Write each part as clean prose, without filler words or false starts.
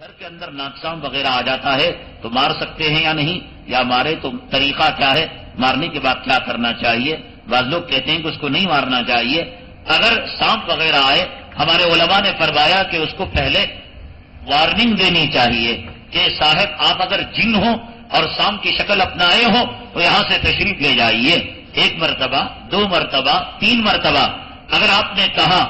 گھر کے اندر ناقصان وغیرہ آ جاتا ہے تو مار سکتے ہیں یا نہیں، یا مارے تو طریقہ کیا ہے، مارنے کے بعد کیا کرنا چاہیے؟ بعض لوگ کہتے ہیں کہ اس کو نہیں مارنا چاہیے۔ اگر سانپ وغیرہ آئے، ہمارے علماء نے فرمایا کہ اس کو پہلے وارننگ دینی چاہیے کہ صاحب آپ اگر جن ہو اور سانپ کی شکل اپنائے ہو تو یہاں سے تشریف لے جائیے، 1 مرتبہ 2 مرتبہ 3 مرتبہ۔ اگر آپ نے کہا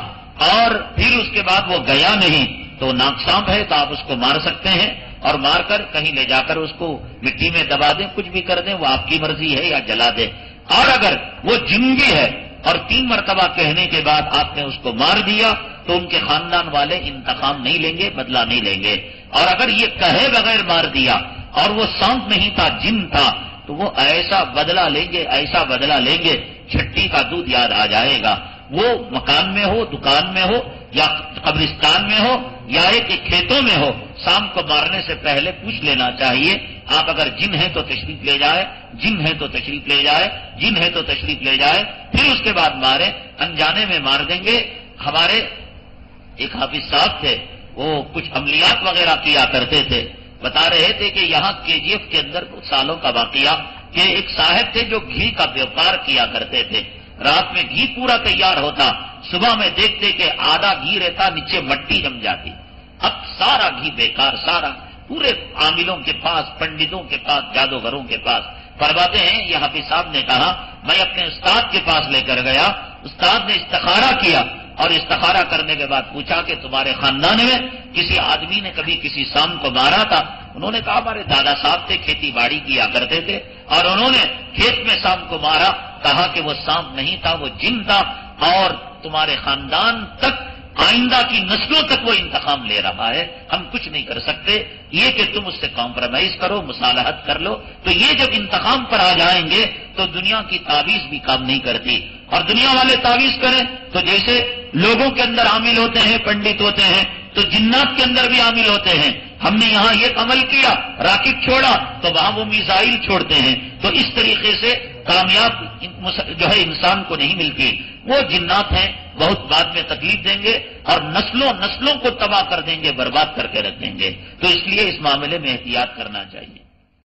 اور پھر اس کے بعد وہ گیا نہیں تو ناقصان ہے تو آپ اس کو مار سکتے ہیں، اور مار کر کہیں لے جا کر اس کو مٹی میں دبا دیں، کچھ بھی کر دیں، وہ آپ کی مرضی ہے، یا جلا دیں۔ اور اگر وہ جن بھی ہے اور 3 مرتبہ کہنے کے بعد آپ نے اس کو مار دیا تو ان کے خاندان والے انتقام نہیں لیں گے، بدلہ نہیں لیں گے۔ اور اگر یہ کہے بغیر مار دیا اور وہ سانپ نہیں تھا، جن تھا، تو وہ ایسا بدلہ لیں گے، ایسا بدلہ لیں گے، چھٹی کا دودھ یاد آ جائے گا۔ وہ مکان میں ہو، دکان میں ہو، یا قبرستان میں ہو، یا ایک کھیتوں میں ہو، سانپ کو مارنے سے پہلے پوچھ لینا چاہیے، آپ اگر جن ہیں تو تشریف لے جائے، جن ہے تو تشریف لے جائے، جن ہے تو تشریف لے جائے، پھر اس کے بعد مارے۔ انجانے میں مار دیں گے۔ ہمارے ایک حافظ صاحب تھے، وہ کچھ عملیات وغیرہ کیا کرتے تھے، بتا رہے تھے کہ یہاں KGF کے اندر کچھ سالوں کا واقعہ کہ ایک صاحب تھے جو گھی کا بیوپار کیا کرتے تھے۔ رات میں گھی پورا تیار ہوتا، صبح میں دیکھتے کہ آدھا گھی رہتا، نیچے مٹی جم جاتی۔ اب سارا گھی بیکار، سارا پورے عاملوں کے پاس، پنڈتوں کے پاس، جادوگروں کے پاس۔ فرماتے ہیں یہ حافظ صاحب نے کہا میں اپنے استاد کے پاس لے کر گیا، استاد نے استخارہ کیا، اور استخارہ کرنے کے بعد پوچھا کہ تمہارے خاندان میں کسی آدمی نے کبھی کسی سانپ کو مارا تھا؟ انہوں نے کہا ہمارے دادا صاحب تھے، کھیتی باڑی کیا کرتے تھے اور انہوں نے کھیت میں سانپ کو مارا۔ کہا کہ وہ سانپ نہیں تھا، وہ جن تھا، اور تمہارے خاندان تک، آئندہ کی نسلوں تک وہ انتقام لے رہا ہے، ہم کچھ نہیں کر سکتے، یہ کہ تم اس سے کمپرومائز کرو، مصالحت کر لو۔ تو یہ جب انتقام پر آ جائیں گے تو دنیا کی تعویذ بھی کام نہیں کرتی، اور دنیا والے تعویذ کریں تو جیسے لوگوں کے اندر عامل ہوتے ہیں، پنڈت ہوتے ہیں، تو جنات کے اندر بھی عامل ہوتے ہیں۔ ہم نے یہاں یہ عمل کیا، راکٹ چھوڑا تو وہاں وہ میزائل چھوڑتے ہیں۔ تو اس طریقے سے کامیاب جو ہے انسان کو نہیں ملتی، وہ جنات ہیں، بہت بعد میں تکلیف دیں گے اور نسلوں کو تباہ کر دیں گے، برباد کر کے رکھ دیں گے۔ تو اس لیے اس معاملے میں احتیاط کرنا چاہیے۔